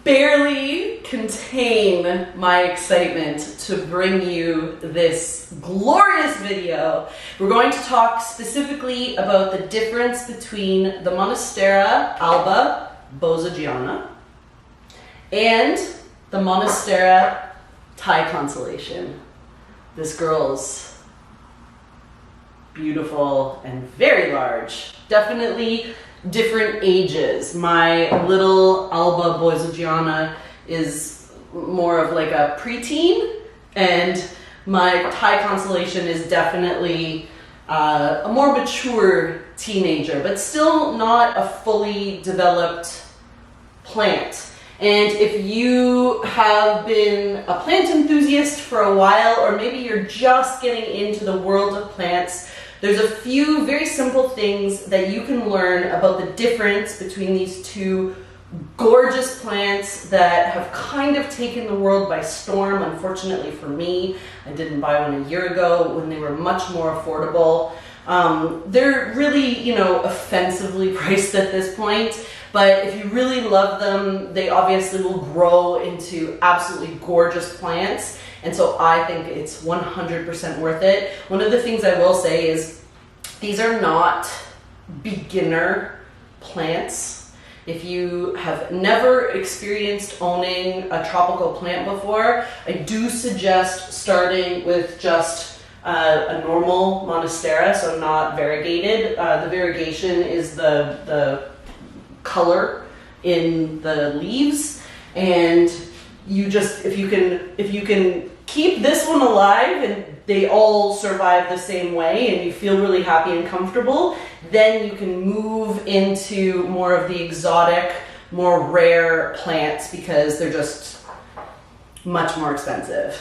barely contain my excitement to bring you this glorious video. We're going to talk specifically about the difference between the Monstera Albo Borsigiana and the Monstera Thai Constellation. This girl's beautiful and very large. Definitely different ages. My little Albo Borsigiana is more of like a preteen, and my Thai Constellation is definitely a more mature teenager, but still not a fully developed plant. And if you have been a plant enthusiast for a while, or maybe you're just getting into the world of plants, there's a few very simple things that you can learn about the difference between these two gorgeous plants that have kind of taken the world by storm. Unfortunately for me, I didn't buy one a year ago when they were much more affordable. They're really, offensively priced at this point. But if you really love them, they obviously will grow into absolutely gorgeous plants. And so I think it's 100% worth it. One of the things I will say is these are not beginner plants. If you have never experienced owning a tropical plant before, I do suggest starting with just a normal Monstera, so not variegated. The variegation is the color in the leaves, and you just, if you can keep this one alive and they all survive the same way and you feel really happy and comfortable, then you can move into more of the exotic, more rare plants because they're just much more expensive.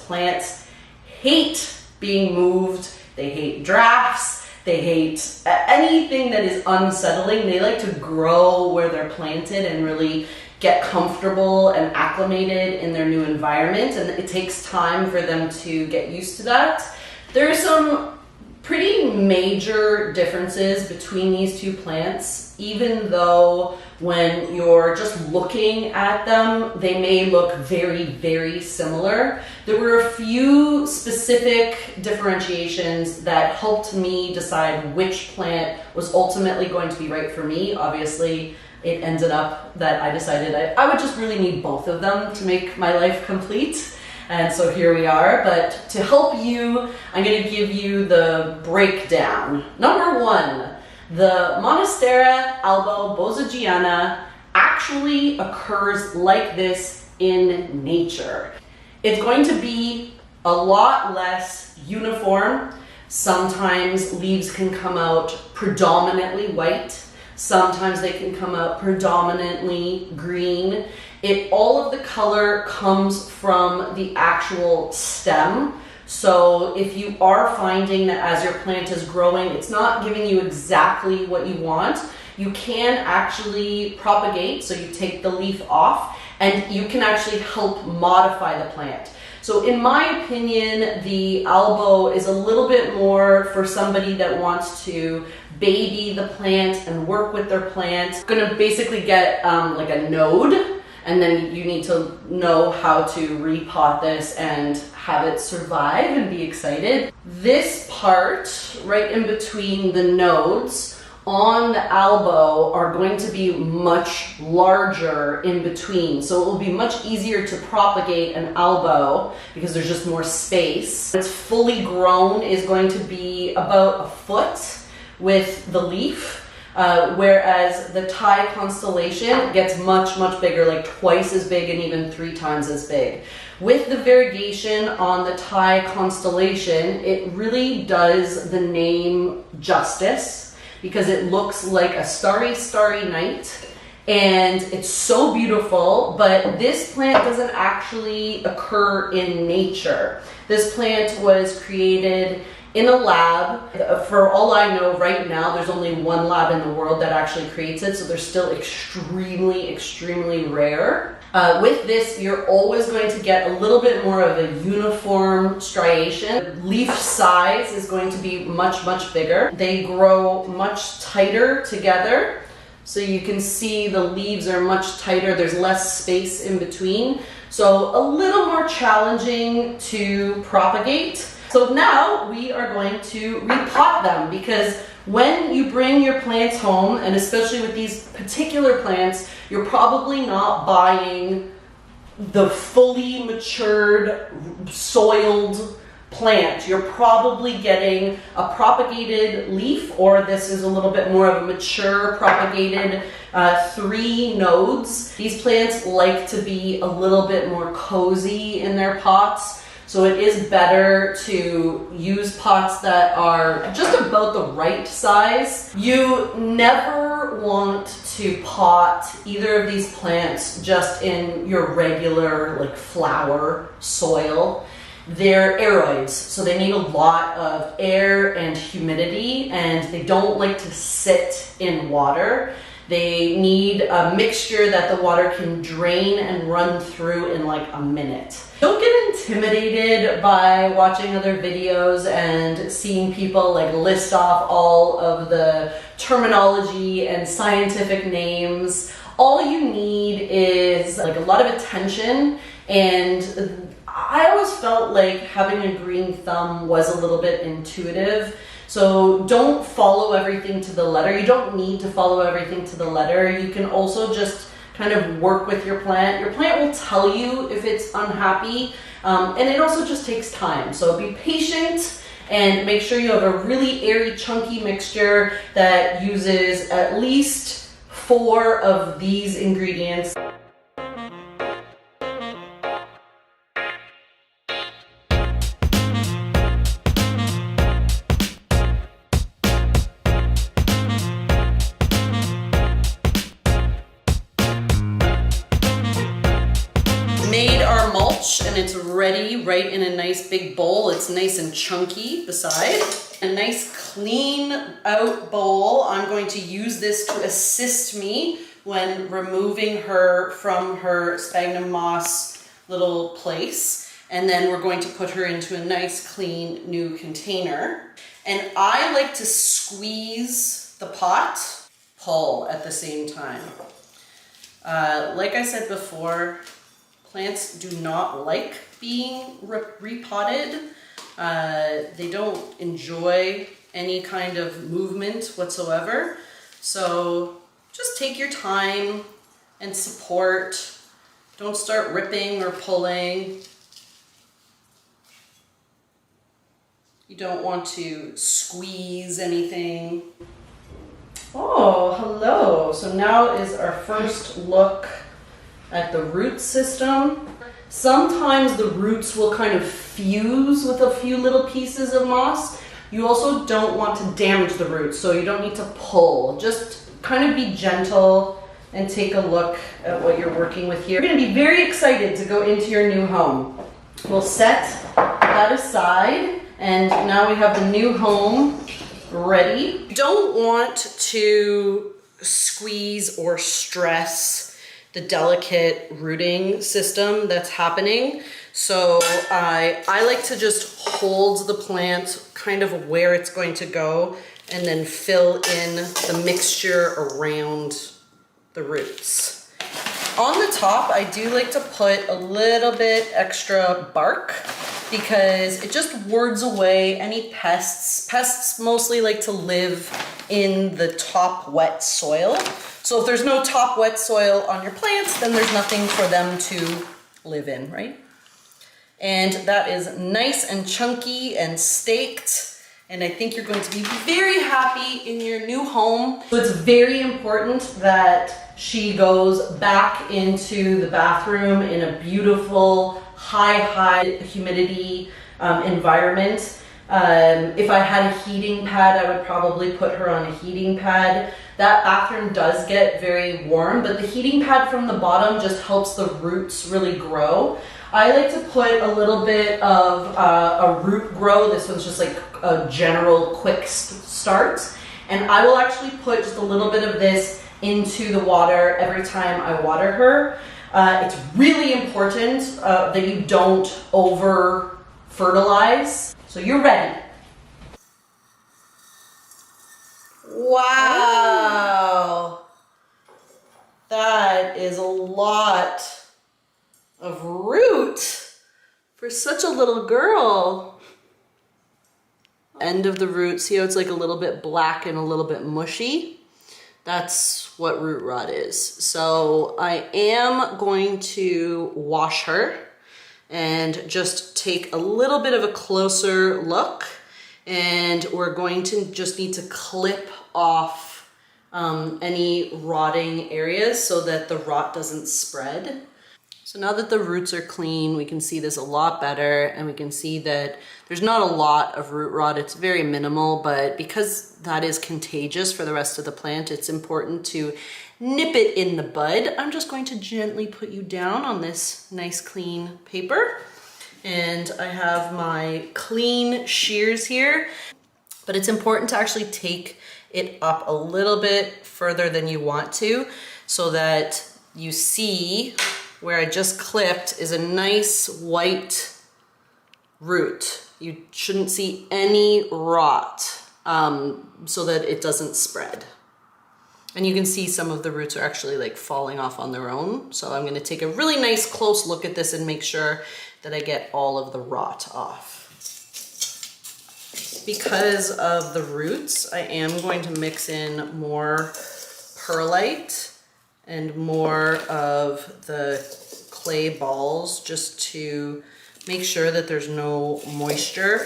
Plants hate being moved, they hate drafts, they hate anything that is unsettling. They like to grow where they're planted and really get comfortable and acclimated in their new environment, and it takes time for them to get used to that. There are some pretty major differences between these two plants, even though when you're just looking at them, they may look very, very similar. There were a few specific differentiations that helped me decide which plant was ultimately going to be right for me. Obviously, it ended up that I decided I would just really need both of them to make my life complete. And so here we are. But to help you, I'm going to give you the breakdown. Number one, the Monstera Albo Borsigiana actually occurs like this in nature. It's going to be a lot less uniform. Sometimes leaves can come out predominantly white. Sometimes they can come out predominantly green. All of the color comes from the actual stem. So if you are finding that as your plant is growing, it's not giving you exactly what you want, you can actually propagate. So you take the leaf off and you can actually help modify the plant. So in my opinion, the Albo is a little bit more for somebody that wants to baby the plant and work with their plant. Gonna basically get like a node, and then you need to know how to repot this and have it survive and be excited. This part right in between the nodes on the Albo are going to be much larger in between. So it will be much easier to propagate an Albo because there's just more space. It's fully grown is going to be about a foot with the leaf, whereas the Thai Constellation gets much, much bigger, like twice as big and even 3 times as big. With the variegation on the Thai Constellation, it really does the name justice because it looks like a starry, starry night. And it's so beautiful, but this plant doesn't actually occur in nature. This plant was created in a lab. For all I know right now, there's only one lab in the world that actually creates it, so they're still extremely, extremely rare. With this, you're always going to get a little bit more of a uniform striation. Leaf size is going to be much, much bigger. They grow much tighter together. So you can see the leaves are much tighter. There's less space in between. So a little more challenging to propagate. So now we are going to repot them, because when you bring your plants home, and especially with these particular plants, you're probably not buying the fully matured, soiled plant. You're probably getting a propagated leaf, or this is a little bit more of a mature propagated 3 nodes. These plants like to be a little bit more cozy in their pots, so it is better to use pots that are just about the right size. You never want to pot either of these plants just in your regular like flower soil. They're aeroids, so they need a lot of air and humidity, and they don't like to sit in water. They need a mixture that the water can drain and run through in like a minute. Don't get intimidated by watching other videos and seeing people like list off all of the terminology and scientific names. All you need is like a lot of attention, and I always felt like having a green thumb was a little bit intuitive. So don't follow everything to the letter. You don't need to follow everything to the letter. You can also just kind of work with your plant. Your plant will tell you if it's unhappy, and it also just takes time. So be patient and make sure you have a really airy, chunky mixture that uses at least 4 of these ingredients. Made our mulch, and it's ready right in a nice big bowl. It's nice and chunky beside. A nice clean out bowl. I'm going to use this to assist me when removing her from her sphagnum moss little place. And then we're going to put her into a nice clean new container. And I like to squeeze the pot, pull at the same time. Like I said before, plants do not like being repotted. They don't enjoy any kind of movement whatsoever. So just take your time and support. Don't start ripping or pulling. You don't want to squeeze anything. Oh, hello. So now is our first look at the root system. Sometimes the roots will kind of fuse with a few little pieces of moss. You also don't want to damage the roots, so you don't need to pull. Just kind of be gentle and take a look at what you're working with here. You're going to be very excited to go into your new home. We'll set that aside, and now we have the new home ready. You don't want to squeeze or stress the delicate rooting system that's happening. So I like to just hold the plant kind of where it's going to go and then fill in the mixture around the roots. On the top, I do like to put a little bit extra bark because it just wards away any pests. Pests mostly like to live in the top wet soil. So if there's no top wet soil on your plants, then there's nothing for them to live in, right? And that is nice and chunky and staked. And I think you're going to be very happy in your new home. So it's very important that she goes back into the bathroom in a beautiful, high humidity environment. If I had a heating pad, I would probably put her on a heating pad. That bathroom does get very warm, but the heating pad from the bottom just helps the roots really grow. I like to put a little bit of a root grow. This one's just like a general quick start. And I will actually put just a little bit of this into the water every time I water her. It's really important that you don't over fertilize. So you're ready. Wow. That is a lot of root for such a little girl. End of the root, see how it's like a little bit black and a little bit mushy? That's what root rot is. So I am going to wash her and just take a little bit of a closer look, and we're going to just need to clip off any rotting areas so that the rot doesn't spread. So now that the roots are clean, we can see this a lot better, and we can see that there's not a lot of root rot. It's very minimal, but because that is contagious for the rest of the plant, it's important to nip it in the bud. I'm just going to gently put you down on this nice clean paper. And I have my clean shears here, but it's important to actually take it up a little bit further than you want to, so that you see where I just clipped is a nice white root. You shouldn't see any rot, so that it doesn't spread. And you can see some of the roots are actually like falling off on their own. So I'm gonna take a really nice close look at this and make sure that I get all of the rot off. Because of the roots, I am going to mix in more perlite and more of the clay balls just to make sure that there's no moisture.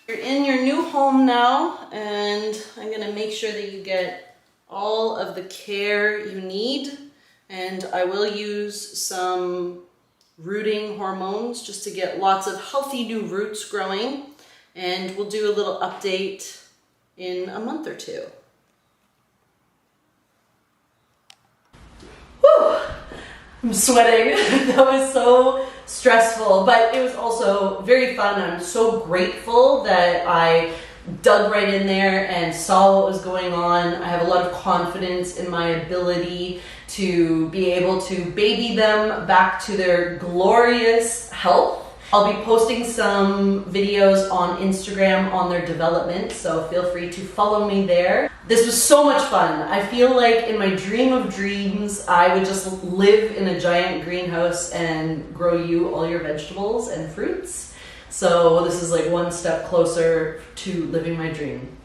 You're in your new home now, and I'm gonna make sure that you get all of the care you need, and I will use some rooting hormones just to get lots of healthy new roots growing, and we'll do a little update in a month or two. Whew! I'm sweating. That was so stressful, but it was also very fun. I'm so grateful that I dug right in there and saw what was going on. I have a lot of confidence in my ability to be able to baby them back to their glorious health. I'll be posting some videos on Instagram on their development, so feel free to follow me there. This was so much fun. I feel like in my dream of dreams, I would just live in a giant greenhouse and grow you all your vegetables and fruits. So this is like one step closer to living my dream.